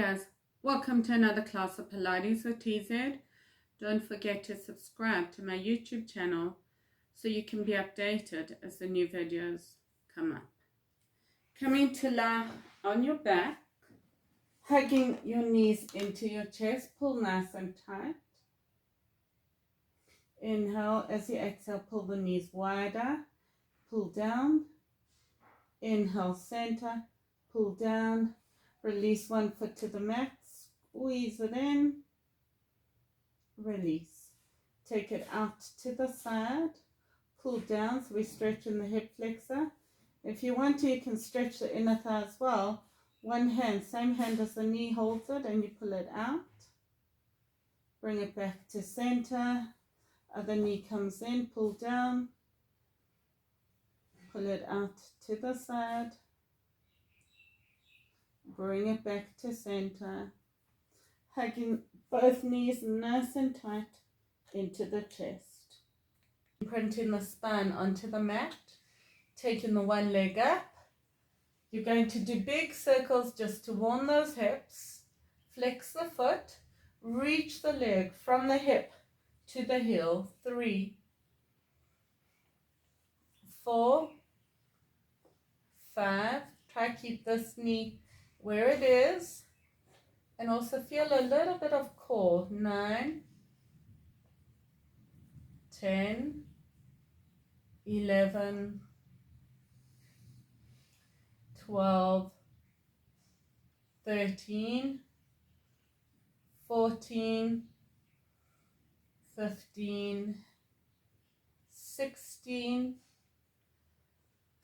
Guys, welcome to another class of Pilates with TZ. Don't forget to subscribe to my YouTube channel so you can be updated as the new videos come up. Coming to lie on your back, hugging your knees into your chest, pull nice and tight. Inhale, as you exhale, pull the knees wider, pull down. Inhale, center, pull down, release one foot to the mat, squeeze it in, release. Take it out to the side, pull down, so we stretch in the hip flexor. If you want to, you can stretch the inner thigh as well. One hand, same hand as the knee holds it, and you pull it out. Bring it back to center. Other knee comes in, pull down. Pull it out to the side. Bring it back to center. Hugging both knees nice and tight into the chest. Imprinting the spine onto the mat. Taking the one leg up. You're going to do big circles just to warm those hips. Flex the foot. Reach the leg from the hip to the heel. 3, 4, 5. Try to keep this knee where it is. And also feel a little bit of core. 9, 10, 11, 12, 13, 14, 15, 16,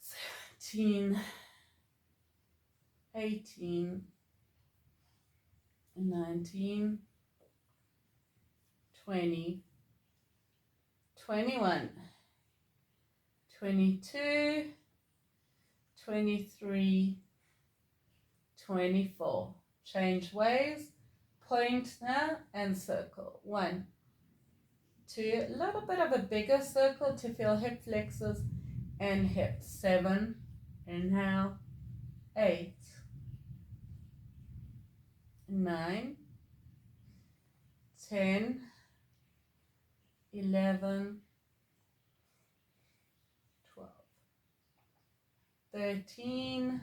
17, 18, 19, 20, 21, 22, 23, 24. Change ways, point now and circle. 1, 2, a little bit of a bigger circle to feel hip flexors and hips. 7, inhale, 8, 9, 10, 11, 12, 13,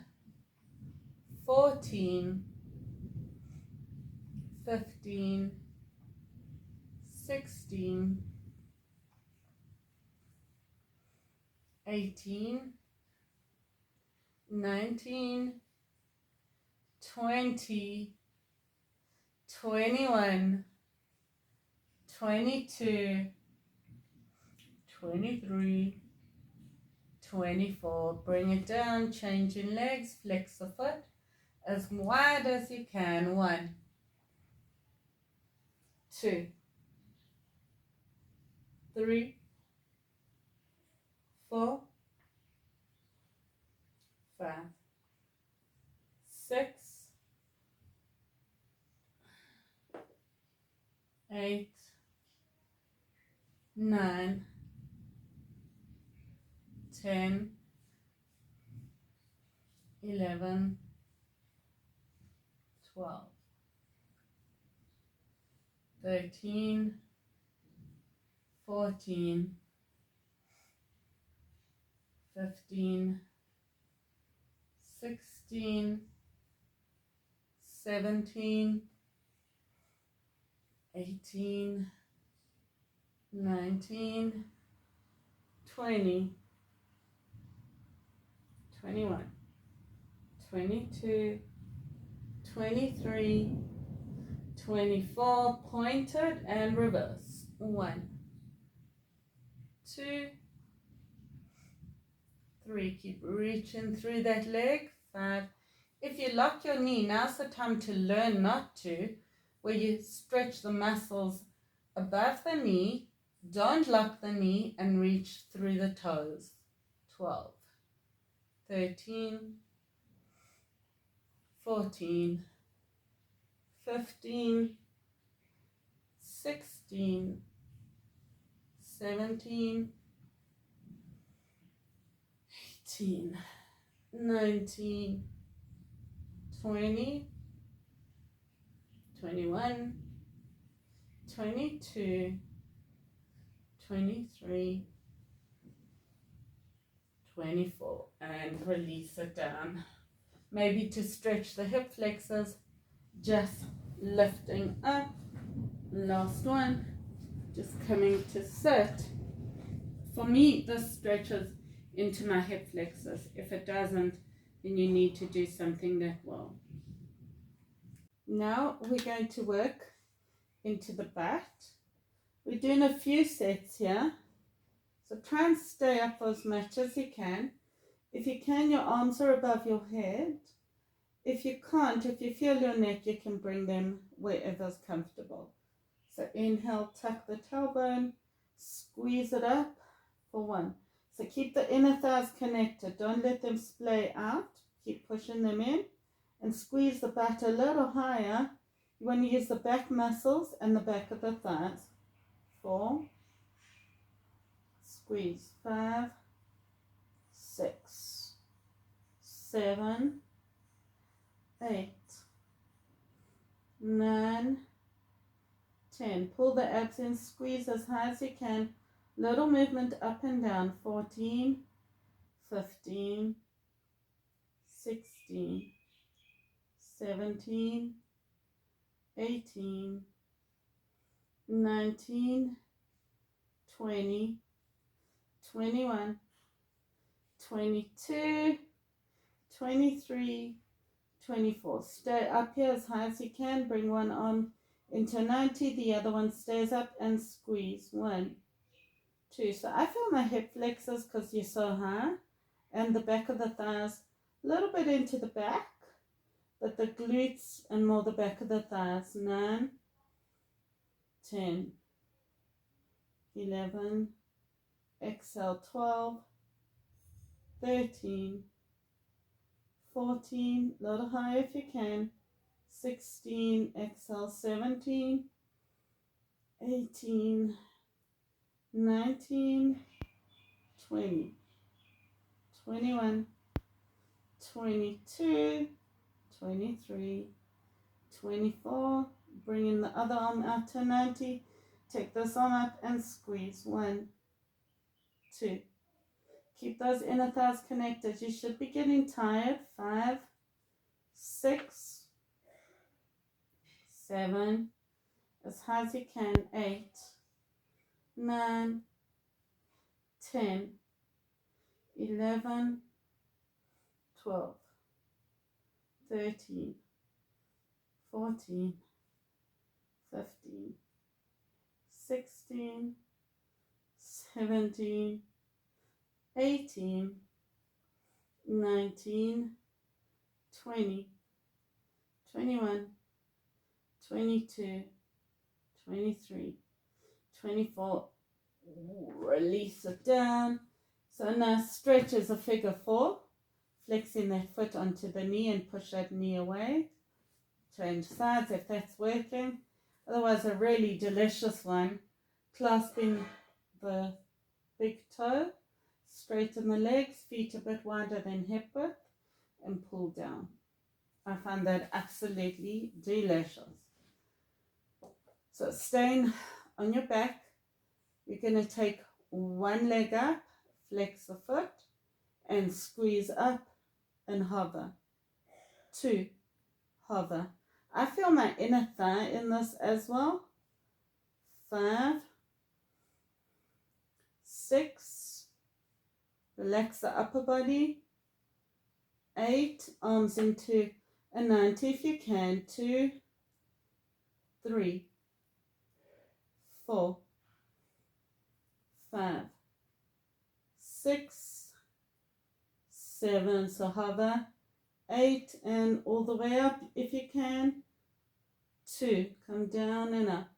14, 15, 16, 18, 19, 20, 21, 22, 23, 24. Bring it down, changing legs, flex the foot as wide as you can. 1, 2, 3, 4, 5, 6, 8, 9, 10, 11, 12, 13, 14, 15, 16, 17, 18, 19, 20, 21, 22, 23, 24, pointed and reverse. 1, 2, 3, keep reaching through that leg. 5, if you lock your knee, now's the time to learn not to, where you stretch the muscles above the knee, don't lock the knee and reach through the toes. 12, 13, 14, 15, 16, 17, 18, 19, 20, 21, 22, 23, 24, and release it down. Maybe to stretch the hip flexors, just lifting up. Last one, just coming to sit. For me, this stretches into my hip flexors. If it doesn't, then you need to do something that will. Now we're going to work into the back. We're doing a few sets here. So try and stay up as much as you can. If you can, your arms are above your head. If you can't, if you feel your neck, you can bring them wherever's comfortable. So inhale, tuck the tailbone, squeeze it up for 1. So keep the inner thighs connected. Don't let them splay out. Keep pushing them in and squeeze the butt a little higher. You want to use the back muscles and the back of the thighs. 4, squeeze, 5, 6, 7, 8, 9, 10. Pull the abs in, squeeze as high as you can. Little movement up and down. 14, 15, 16, 17, 18, 19, 20, 21, 22, 23, 24. Stay up here as high as you can. Bring one arm into 90, the other one stays up and squeeze. 1, 2. So I feel my hip flexors because you're so high, and the back of the thighs a little bit into the back, but the glutes and more the back of the thighs. 9, 10, 11, exhale 12, 13, 14, a little higher if you can, 16, exhale 17, 18, 19, 20, 21, 22, 23, 24, bringing the other arm out to 90, take this arm up and squeeze. 1, 2, keep those inner thighs connected. You should be getting tired. 5, 6, 7, as high as you can. 8, 9, 10, 11, 12, 13, 14, 15, 16, 17, 18, 19, 20, 21, 22, 23, 24. Release it down. So now stretch as a figure 4, flexing that foot onto the knee and push that knee away. Change sides if that's working. Otherwise, a really delicious one, clasping the big toe, straighten the legs, feet a bit wider than hip width, and pull down. I find that absolutely delicious. So staying on your back, you're going to take one leg up, flex the foot, and squeeze up and hover. 2, hover. I feel my inner thigh in this as well. 5, 6, relax the upper body. 8, arms into a 90 if you can. 2, 3, 4, 5, 6, 7, so hover. 8 and all the way up if you can. 2, come down and up.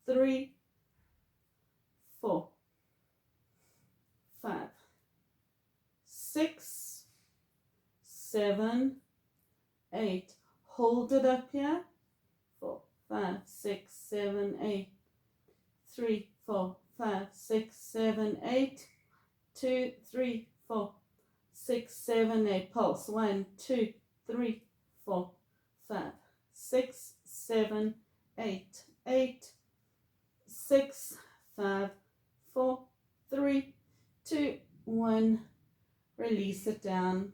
3, 4, 5, 6, 7, 8. Hold it up here. 4, 5, 6, 7, 8. 3, 4, 5, 6, 7, 8. 2, 3, 4, 6, 7, 8. Pulse. 1, 2, 3, 4, 5, 6, 7, 8, 8, 6, 5, 4, 3, 2, 1. Release it down.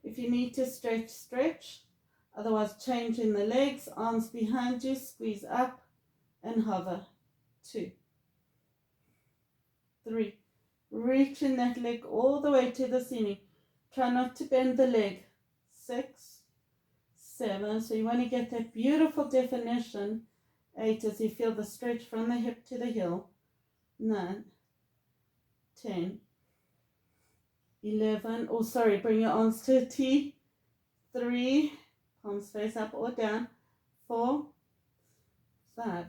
If you need to stretch, stretch. Otherwise, change in the legs, arms behind you, squeeze up and hover. 2, 3. Reach in that leg all the way to the ceiling. Try not to bend the leg. 6, 7. So you want to get that beautiful definition. 8, as you feel the stretch from the hip to the heel. 9, 10, 11. Oh, sorry, bring your arms to a T. 3, palms face up or down. 4, 5,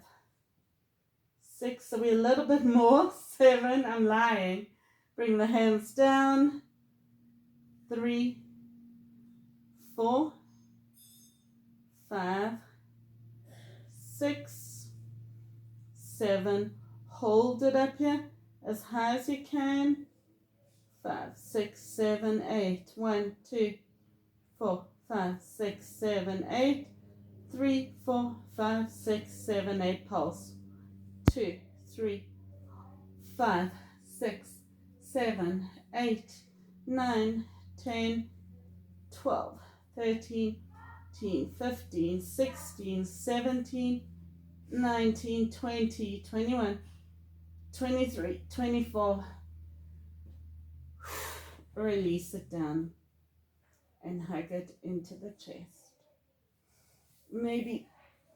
6. So we're a little bit more. 7, I'm lying. Bring the hands down. 3, 4, 5, 6, 7. Hold it up here as high as you can. 5, 6, 7, 8. 1, 2, 4, 5, 6, 7, 8. 3, 4, 5, 6, 7, 8. Pulse. 2, 3, 5, 6, 7, 8, 9, 10, 12, 13, 15, 16, 17, 19, 20, 21, 23, 24. Release it down and hug it into the chest. Maybe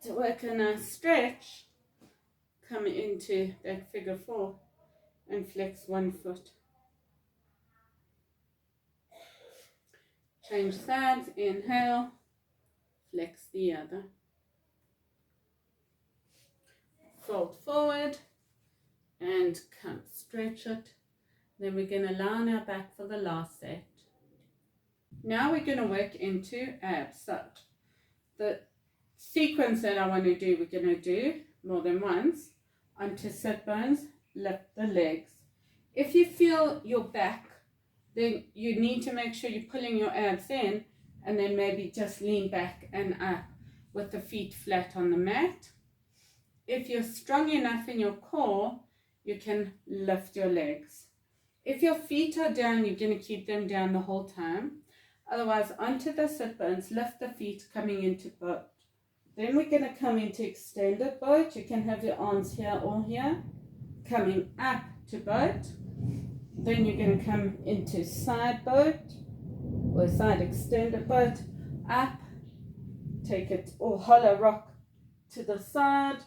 to work on a stretch, come into that figure 4 and flex one foot. Change sides, inhale, flex the other. Fold forward and come stretch it. Then we're going to lie on our back for the last set. Now we're going to work into abs. So the sequence that I want to do, we're going to do more than once. Onto sit bones, lift the legs. If you feel your back, then you need to make sure you're pulling your abs in, and then maybe just lean back and up with the feet flat on the mat. If you're strong enough in your core, you can lift your legs. If your feet are down, you're going to keep them down the whole time. Otherwise, onto the sit bones, lift the feet coming into boat. Then we're going to come into extended boat. You can have your arms here or here, coming up to boat. Then you're going to come into side boat or side extended boat, up, take it or hollow rock to the side,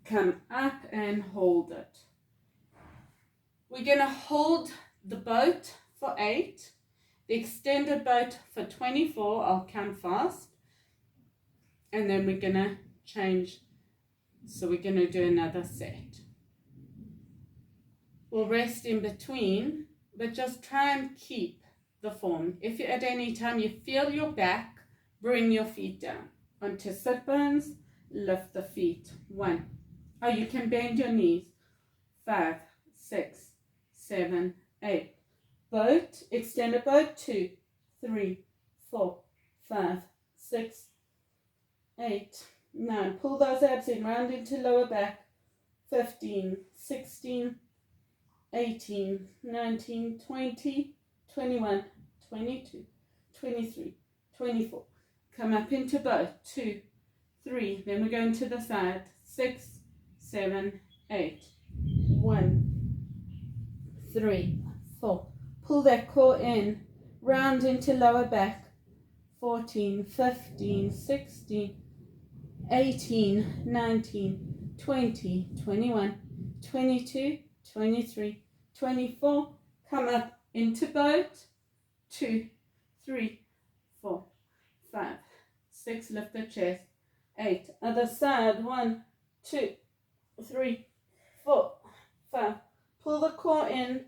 come up and hold it. We're going to hold the boat for 8, the extended boat for 24, I'll count fast, and then we're going to change, so we're going to do another set. We'll rest in between, but just try and keep the form. If you, at any time you feel your back, bring your feet down. Onto sit bones, lift the feet. 1. Oh, you can bend your knees. 5, 6, 7, 8. Boat, extended boat. 2, 3, 4, 5, 6, 8, 9. Pull those abs in, round into lower back. 15, 16, 18, 19, 20, 21, 22, 23, 24. Come up into boat. 2, 3. Then we're going to the side. 6, 7, 8. 1, 3, 4. Pull that core in. Round into lower back. 14, 15, 16, 18, 19, 20, 21, 22, 23, 24. Come up into boat. 2, 3, 4, 5, 6. Lift the chest. 8. Other side. 1, 2, 3, 4, 5. Pull the core in.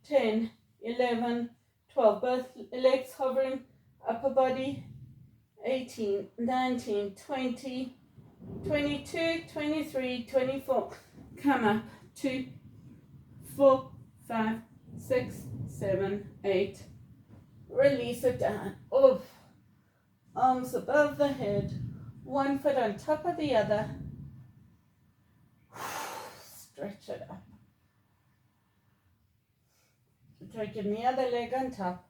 10, 11, 12. Both legs hovering. Upper body. 18, 19, 20, 22, 23, 24. Come up. 2, 4, 5, 6, 7, 8. Release it down. Arms above the head. One foot on top of the other. stretch it up. Taking the other leg on top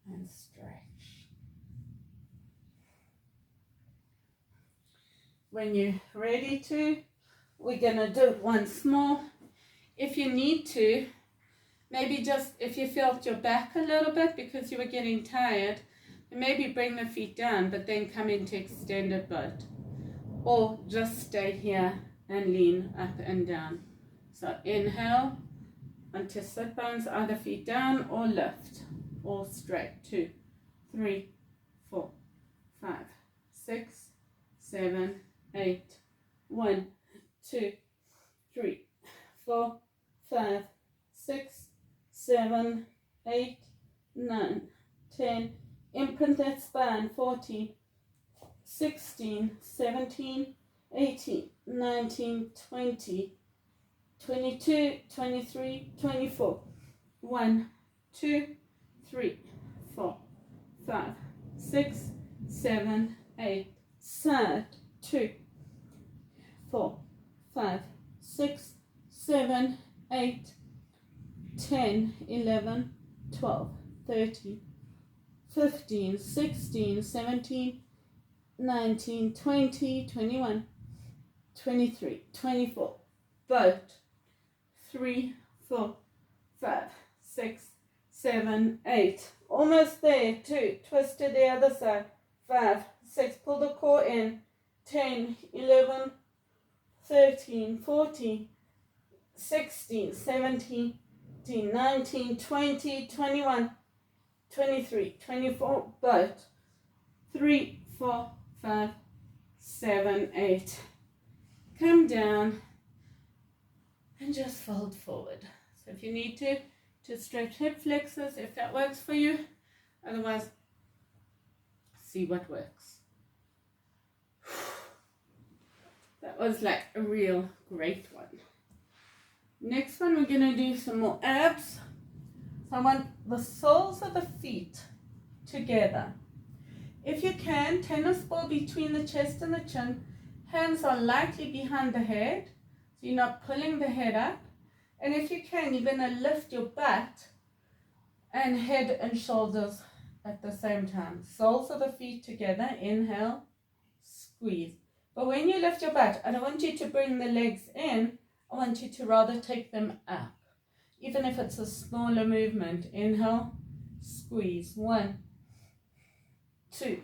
and stretch. When you're ready to, we're going to do it once more. If you need to, maybe just if you felt your back a little bit because you were getting tired, maybe bring the feet down, but then come into extended boat. Or just stay here and lean up and down. So inhale onto sit bones, either feet down or lift or straight. 2, 3, 4, 5, 6, 7, 8. 1, 2, 3, 4, 5, 6, 7, 8, 9, 10. Imprint that spine. 14, 16, 17, 18, 19, 20, 22, 23, 24. 1, 2, 3, 4, 5, 6, 7, 8. Side. 2, 4, 5, 6, 7, 8, 10, 11, 12, 13, 15, 16, 17, 19, 20, 21, 23, 24. Boat. 3, 4, 5, 6, 7, 8. Almost there. 2. Twist to the other side. 5, 6. Pull the core in. 10, 11, 13, 14, 16, 17, 19, 20, 21, 23, 24. Boat. 3, 4, 5, 7, 8. Come down and just fold forward. So if you need to stretch hip flexors, if that works for you. Otherwise, see what works. That was like a real great one. Next one, we're going to do some more abs. So I want the soles of the feet together. If you can, tennis ball between the chest and the chin. Hands are lightly behind the head, so you're not pulling the head up. And if you can, you're going to lift your butt and head and shoulders at the same time. Soles of the feet together. Inhale, squeeze. But when you lift your butt, I don't want you to bring the legs in. I want you to rather take them up, even if it's a smaller movement. Inhale, squeeze. 1, 2,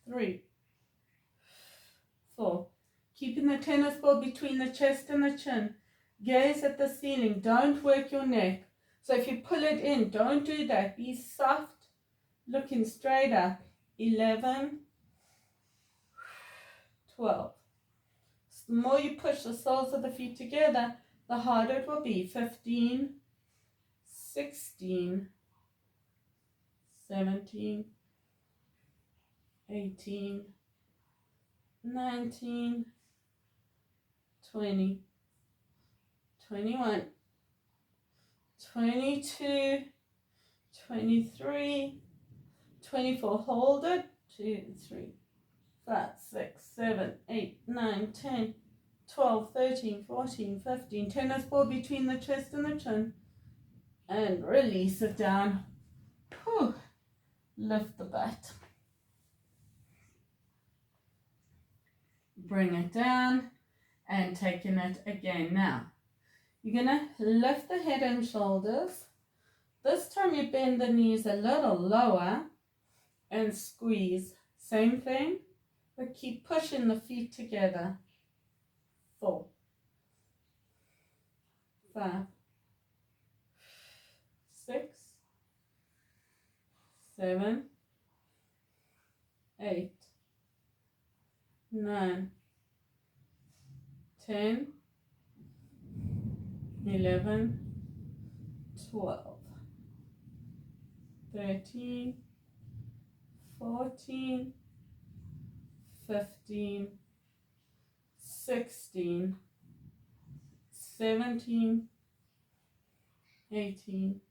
3, 4. Keeping the tennis ball between the chest and the chin. Gaze at the ceiling. Don't work your neck. So if you pull it in, don't do that. Be soft, looking straight up. 11, 12. So the more you push the soles of the feet together, the harder it will be. 15, 16, 17, 18, 19, 20, 21, 22, 23, 24. Hold it. 2, 3, 5, 6, 7, 8, 9, 10, 12, 13, 14, 15. Tennis ball between the chest and the chin. And release it down. Whew. Lift the butt. Bring it down and taking it again. Now, you're going to lift the head and shoulders. This time you bend the knees a little lower and squeeze. Same thing, but keep pushing the feet together. 4, 5, 6, 7, 8, 9, 10, 11, 12, 13, 14, 15, 16, 17, 18,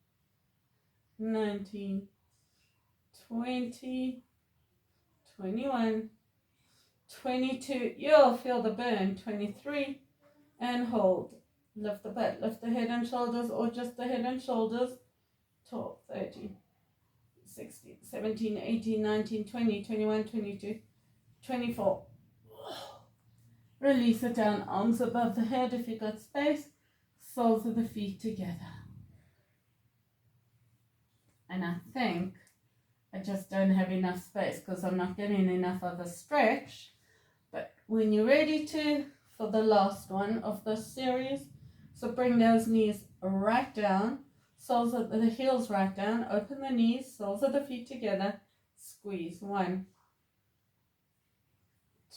19, 20, 21, 22, you'll feel the burn. 23, and hold. Lift the butt, lift the head and shoulders, or just the head and shoulders. 12, 13, 16, 17, 18, 19, 20, 21, 22, 24. Release it down, arms above the head if you've got space, soles of the feet together. And I think I just don't have enough space because I'm not getting enough of a stretch. But when you're ready to, for the last one of this series, so bring those knees right down, soles of the heels right down, open the knees, soles of the feet together, squeeze. 1,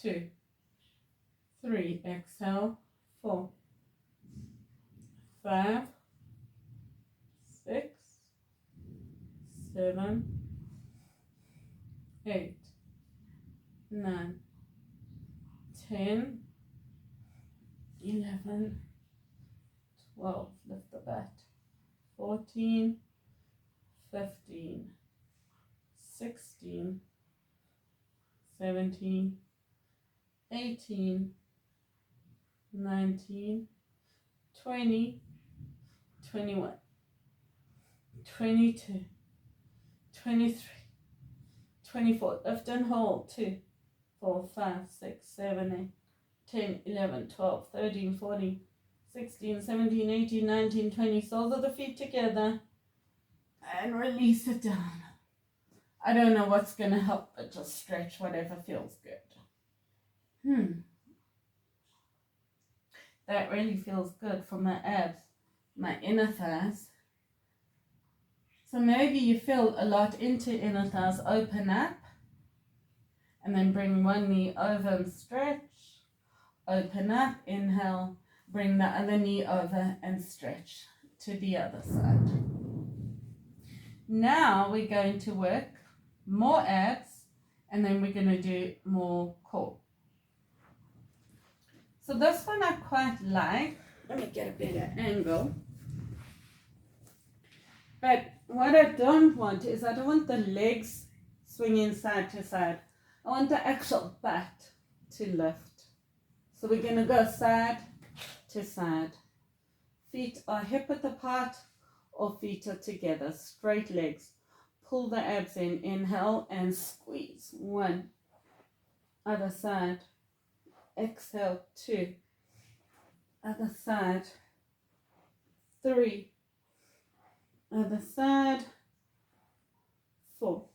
2, 3, exhale, 4, 5, 6, 7, 8, 9, 10, 11, 12, lift the butt, 14, 15, 16, 17, 18, 19, 20, 21, 22, 23, 24, lift and hold, 2, 4, 5, 6, 7, 8, 10, 11, 12, 13, 14, 16, 17, 18, 19, 20, soles of the feet together, and release it down. I don't know what's going to help, but just stretch whatever feels good. That really feels good for my abs, my inner thighs. So maybe you feel a lot into inner thighs, open up, and then bring one knee over and stretch. Open up, inhale, bring the other knee over and stretch to the other side. Now we're going to work more abs, and then we're going to do more core. So this one I quite like. Let me get a better angle. But what I don't want is I don't want the legs swinging side to side. I want the actual butt to lift. So we're going to go side to side. Feet are hip width apart or feet are together. Straight legs. Pull the abs in. Inhale and squeeze. 1. Other side. Exhale. 2. Other side. 3. Other side. 4.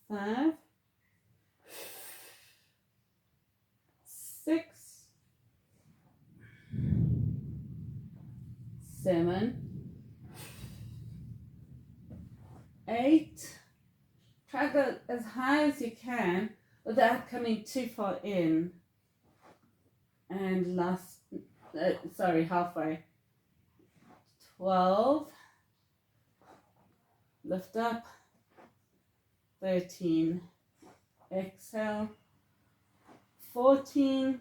5. 6. 7. 8. Try to go as high as you can without coming too far in. And halfway. 12. Lift up. 13. Exhale. 14.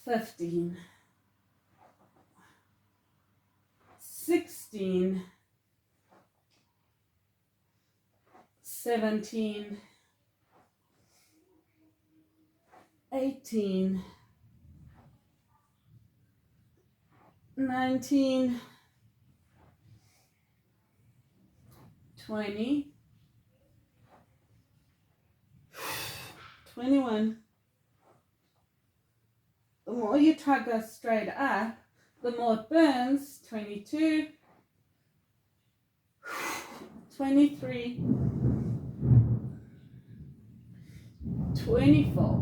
15. 16. 17. 18. 19. 20. 21. The more you try to go straight up, the more it burns. 22. 23. 24.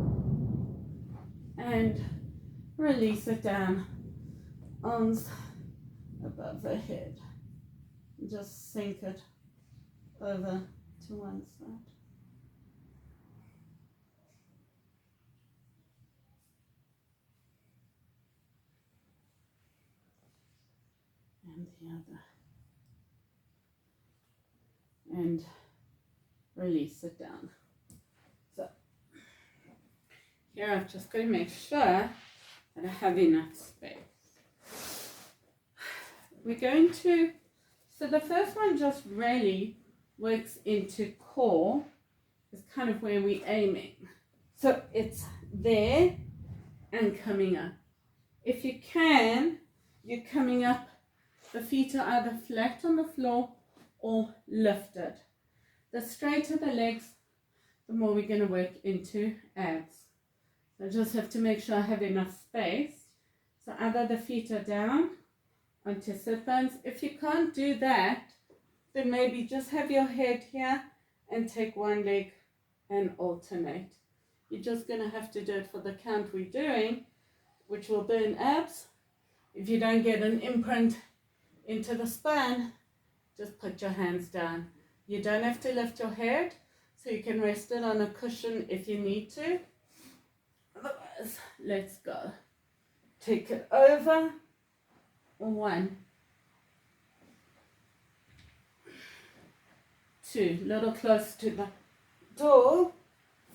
And release it down. Arms above the head. Just sink it over to one side. And the other. And release it down. So here I've just got to make sure that I have enough space. We're going to, so the first one just really works into core, is kind of where we're aiming. So it's there and coming up. If you can, you're coming up, the feet are either flat on the floor or lifted. The straighter the legs, the more we're going to work into abs. So I just have to make sure I have enough space. So either the feet are down onto sit bones. If you can't do that, then maybe just have your head here and take one leg and alternate. You're just going to have to do it for the count we're doing, which will burn abs. If you don't get an imprint into the spine, just put your hands down. You don't have to lift your head, so you can rest it on a cushion if you need to. Otherwise, let's go. Take it over. 1, 2, little close to the door.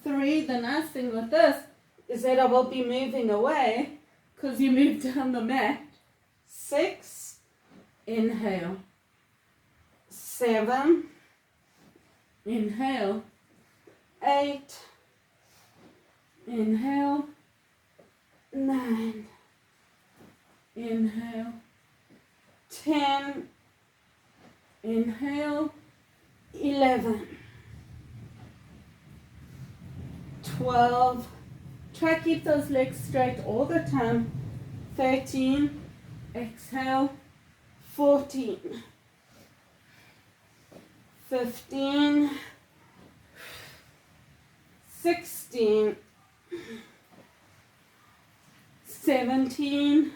3, the nice thing with this is that I will be moving away because you move down the mat. 6, inhale. 7, inhale. 8, inhale. 9, inhale. 10, inhale. 11, 12, try to keep those legs straight all the time. 13, exhale. 14, 15, 16, 17,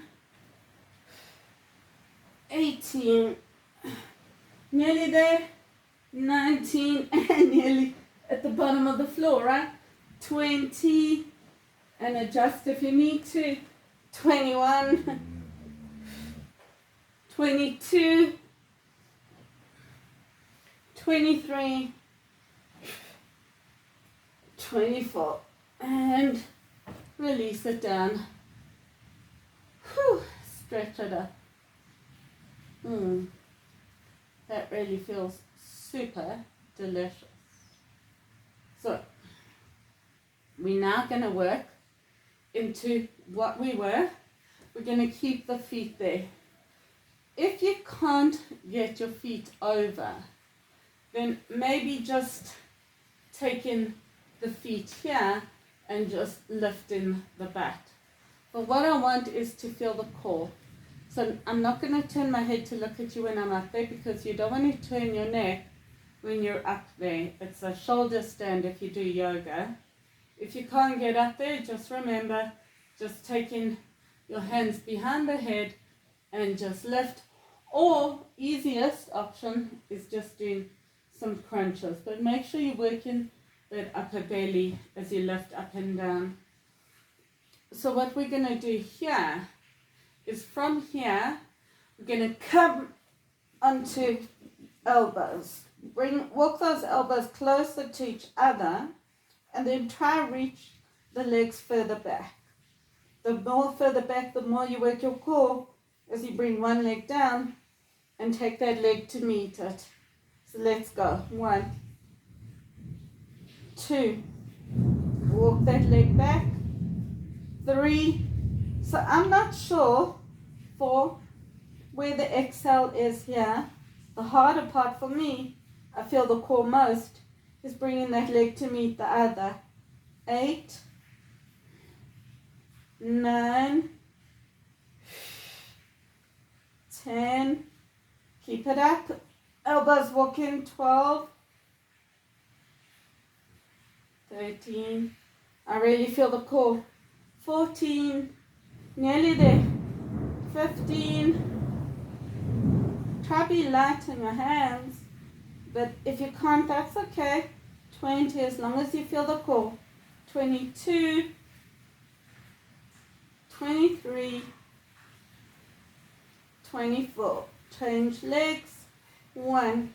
18, nearly there, 19, and nearly at the bottom of the floor, right? 20, and adjust if you need to. 21, 22, 23, 24, and release it down. Whew, stretch it up. That really feels super delicious. So we're now going to work into what we were. We're going to keep the feet there. If you can't get your feet over, then maybe just taking the feet here and just lifting the back. But what I want is to feel the core. So I'm not going to turn my head to look at you when I'm up there, because you don't want to turn your neck when you're up there. It's a shoulder stand if you do yoga. If you can't get up there, just remember just taking your hands behind the head and just lift. Or easiest option is just doing some crunches. But make sure you're working that upper belly as you lift up and down. So what we're going to do here is from here, we're going to come onto elbows. Walk those elbows closer to each other, and then try and reach the legs further back. The more further back, the more you work your core as you bring one leg down and take that leg to meet it. So let's go. 1, 2, walk that leg back. 3, so I'm not sure for where the exhale is here. The harder part for me, I feel the core most, is bringing that leg to meet the other. 8, 9, 10, keep it up, elbows walk in. 12, 13, I really feel the core. 14, nearly there. 15, try to be light in your hands, but if you can't, that's okay. 20, as long as you feel the core. 22, 23, 24, change legs. 1,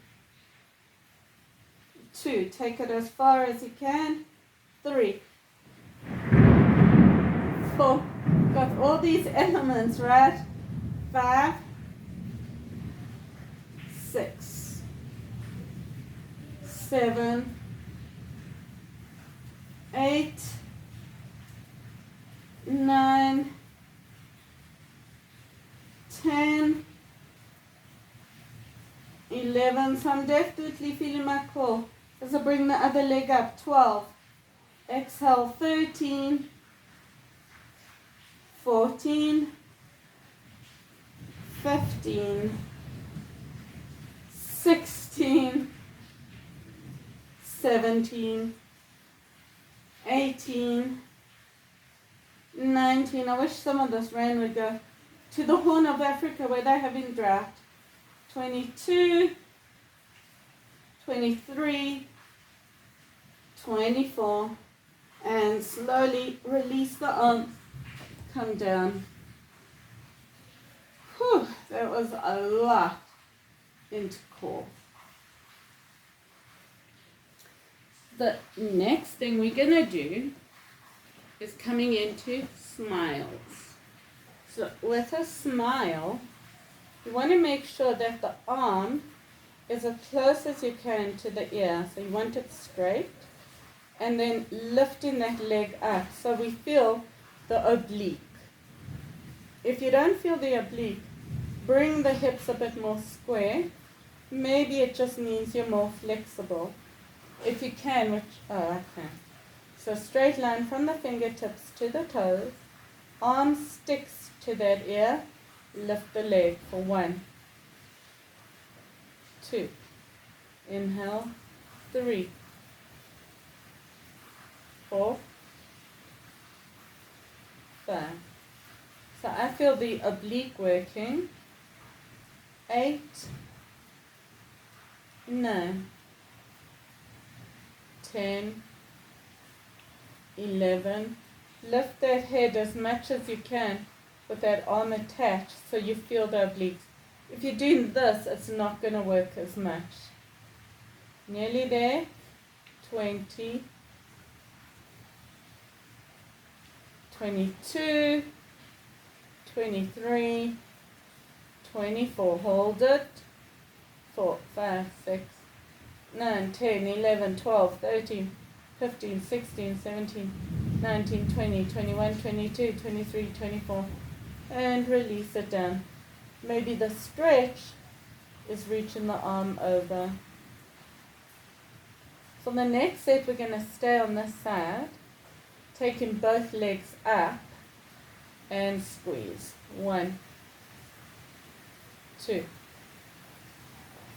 2, take it as far as you can. 3, 4, got all these elements, right? 5, 6, 7, 8, 9, 10, 11. So I'm definitely feeling my core as I bring the other leg up. 12. Exhale. 13, 14, 15, 16, 17, 18, 19. I wish some of this rain would go to the Horn of Africa where they're having drought. 22, 23, 24, and slowly release the arms, come down. Whew, that was a lot into core. The next thing we're going to do is coming into smiles. So with a smile, you want to make sure that the arm is as close as you can to the ear. So you want it straight, and then lifting that leg up so we feel the oblique. If you don't feel the oblique, bring the hips a bit more square. Maybe it just means you're more flexible. If you can, which, oh, I can. So straight line from the fingertips to the toes, arm sticks to that ear, lift the leg for 1, 2, inhale, 3, 4, 5. So I feel the oblique working. 8, 9, 10, 11. Lift that head as much as you can with that arm attached so you feel the obliques. If you're doing this, it's not going to work as much. Nearly there. 20, 22, 23, 24. Hold it. 4, 5, 6, 9, 10, 11, 12, 13, 15, 16, 17, 19, 20, 21, 22, 23, 24. And release it down. Maybe the stretch is reaching the arm over. For the next set, we're going to stay on this side, taking both legs up and squeeze. 1, 2,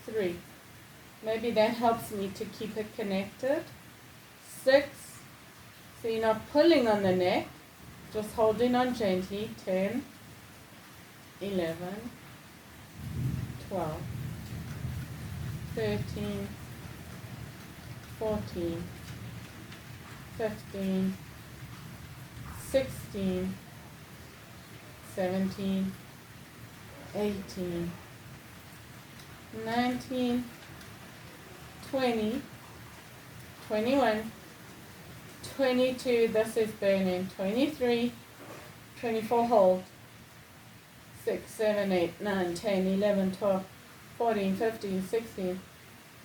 3. Maybe that helps me to keep it connected. 6. So you're not pulling on the neck, just holding on gently. 10, 11, 12, 13, 14, 15, 16, 17, 18, 19, 20, 21, 22, this is burning, 23, 24, hold, 6, 7, 8, 9, 10, 11, 12, 14, 15, 16,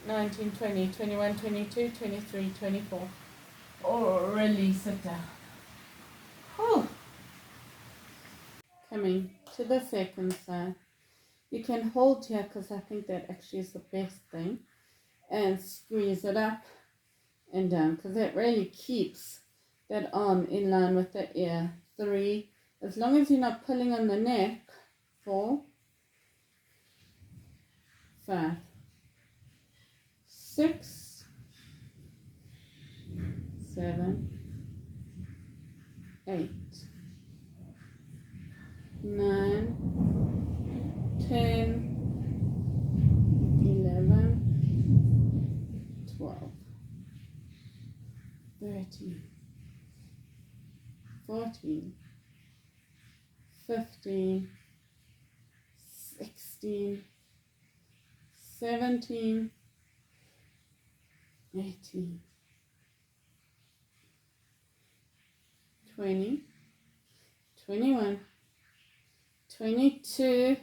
19, 20, 21, 22, 23, 24. Or release it down. Whew. Coming to the second side. You can hold here because I think that actually is the best thing. And squeeze it up and down because that really keeps that arm in line with the ear. 3. As long as you're not pulling on the neck. 4, 5, 6, 7, 8, 9, 10, 11, 12, 13, 14, 15, 16, 17, 18, 20, 21, 22,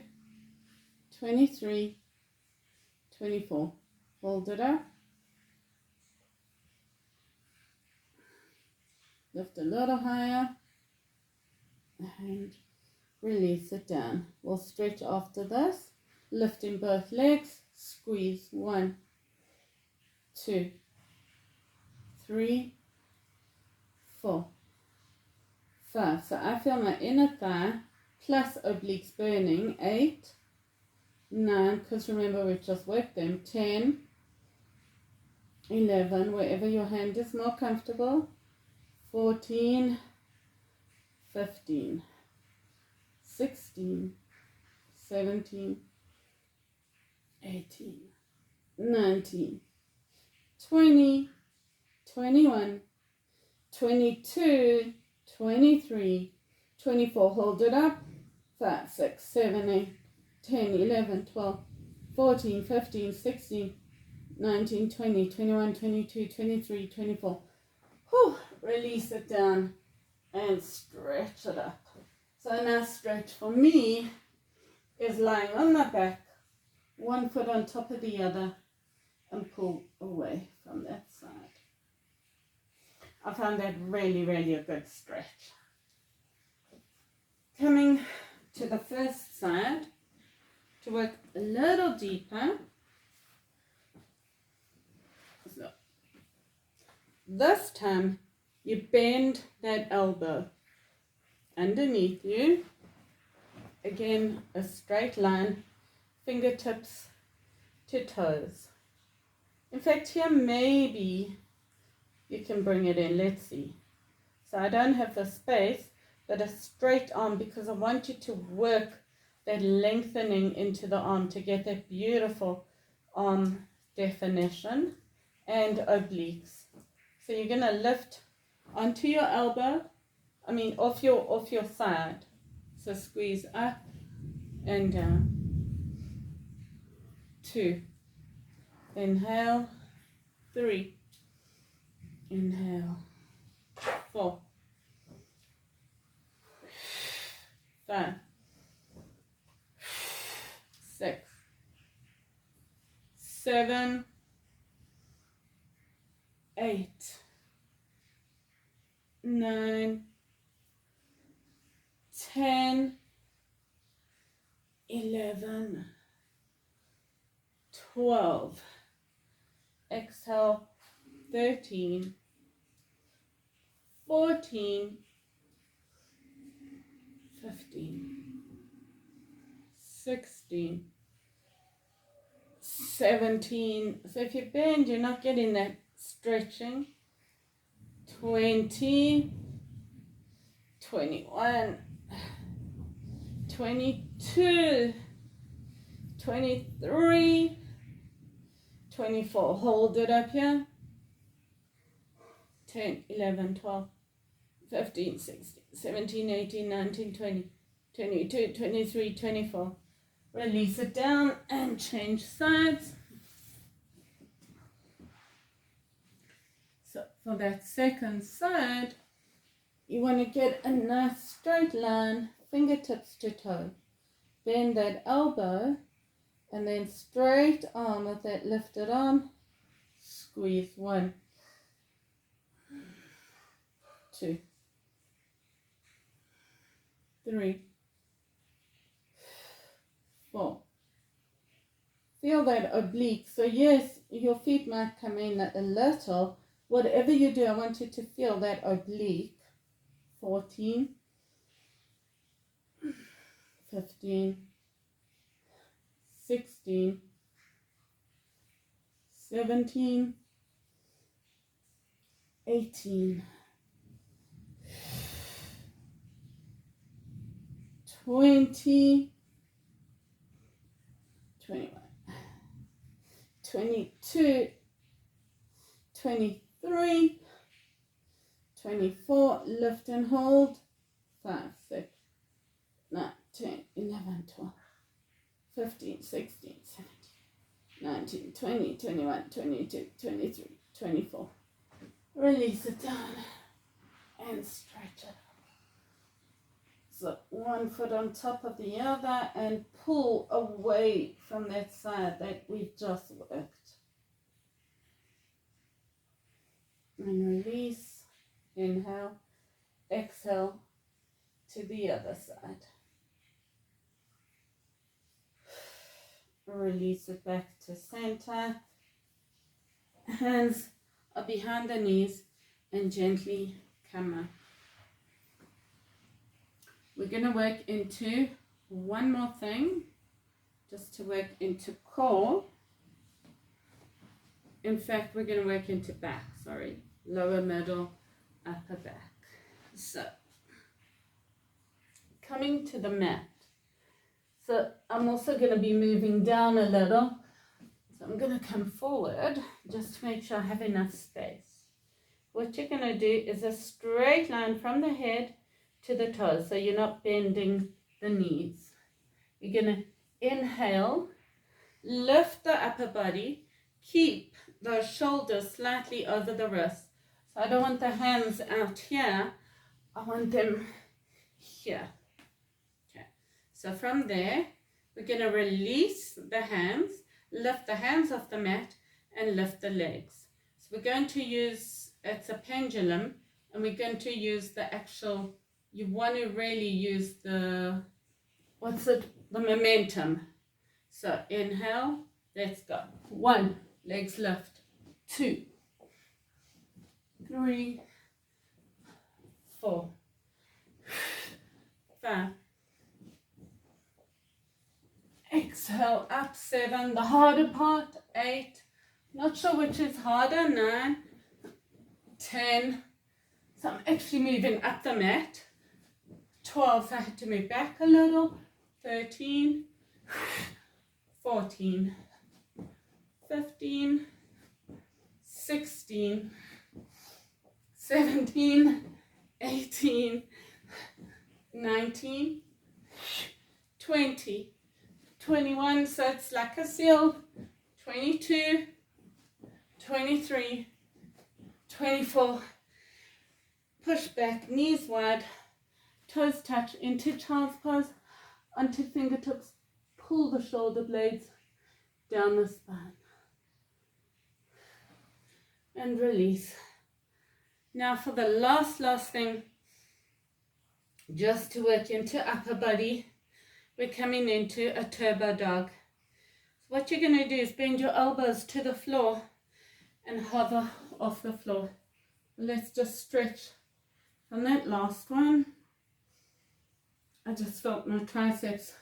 23, 24. Hold it up. Lift a little higher and release it down. We'll stretch after this, lifting both legs, squeeze 1, 2, 3, 4, 5. So I feel my inner thigh plus obliques burning. 8, 9, because remember we just worked them. 10, 11, wherever your hand is more comfortable. 14, 15, 16, 17, 18, 19, 20, 21, 22, 23, 24. Hold it up. 5, 6, 7, 8, 10, 11, 12, 14, 15, 16, 19, 20, 21, 22, 23, 24. Whew. Release it down and stretch it up. So now stretch for me is lying on my back, one foot on top of the other, and pull away from that side. I found that really, really a good stretch. Coming to the first side to work a little deeper. So this time you bend that elbow underneath you. Again, a straight line, fingertips to toes. In fact, here maybe you can bring it in. Let's see. So I don't have the space, but a straight arm, because I want you to work that lengthening into the arm to get that beautiful arm definition and obliques. So you're going to lift onto your elbow, off your side. So squeeze up and down. 2. Inhale. 3. Inhale. 4. 5. 6. 7. 8. 9, 10, 11, 12. Exhale, 13, 14, 15, 16, 17. So if you bend, you're not getting that stretching. 20, 21, 22, 23, 24. Hold it up here. 10, 11, 12, 15, 16, 17, 18, 19, 20, 22, 23, 24. Release it down and change sides. So for that second side, you want to get a nice straight line, fingertips to toe. Bend that elbow and then straight arm with that lifted arm. Squeeze 1, 2, 3, 4. Feel that oblique. So yes, your feet might come in a little. Whatever you do, I want you to feel that oblique. 14, 15, 16, 17, 18, 20, 21, 22, 23, 24, lift and hold. 5, 6, 9, 10, 11, 12, 15, 16, 17, 19, 20, 21, 22, 23, 24. Release it down and stretch it up. So one foot on top of the other and pull away from that side that we've just worked. And release. Inhale, exhale to the other side. Release it back to center. Hands are behind the knees and gently come up. We're going to work into one more thing, just to work into core. In fact, we're going to work into back, lower, middle, upper back. So, coming to the mat. So, I'm also going to be moving down a little. So, I'm going to come forward just to make sure I have enough space. What you're going to do is a straight line from the head to the toes, so you're not bending the knees. You're going to inhale, lift the upper body, keep those shoulders slightly over the wrists. So I don't want the hands out here, I want them here. Okay. So from there, we're going to release the hands, lift the hands off the mat, and lift the legs. So we're going to use, it's a pendulum, and we're going to use the actual, you want to really use the, the momentum. So inhale, let's go. 1, legs lift. 2, 3, 4, 5. Exhale, up 7, the harder part, 8, not sure which is harder, 9, 10, so I'm actually moving up the mat, 12, so I had to move back a little, 13, 14, 15, 16, 17, 18, 19, 20, 21, so it's like a seal, 22, 23, 24, push back, knees wide, toes touch into child's pose, onto fingertips, pull the shoulder blades down the spine, and release. Now for the last thing, just to work into upper body, we're coming into a turbo dog. So what you're going to do is bend your elbows to the floor and hover off the floor. Let's just stretch on that last one. I just felt my triceps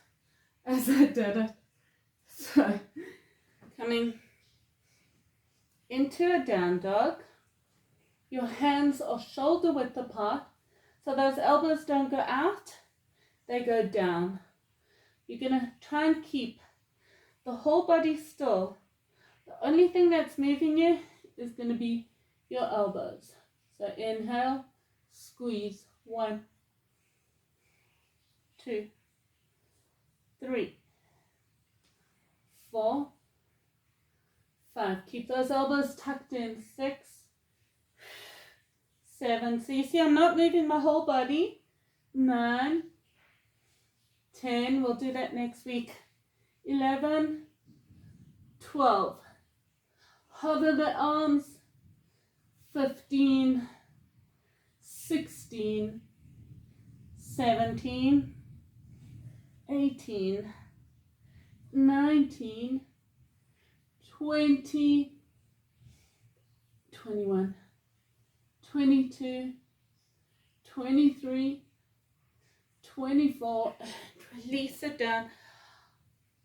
as I did it. So coming into a down dog, your hands are shoulder width apart, so those elbows don't go out, they go down. You're going to try and keep the whole body still. The only thing that's moving you is going to be your elbows. So inhale, squeeze, 1, 2, 3, 4, 5. Keep those elbows tucked in. 6, 7. So you see I'm not moving my whole body. 9, 10. We'll do that next week. 11, 12. Hover the arms. 15, 16, 17, 18, 19, 20, 21, 22, 23, 24, release it down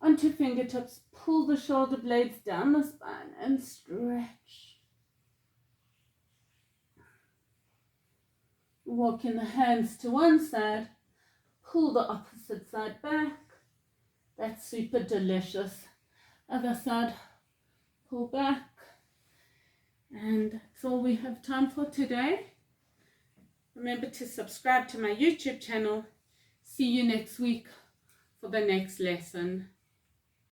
onto fingertips, pull the shoulder blades down the spine and stretch. Walking the hands to one side, pull the opposite side back. That's super delicious. Other side, pull back. And that's all we have time for today. Remember to subscribe to my YouTube channel. See you next week for the next lesson.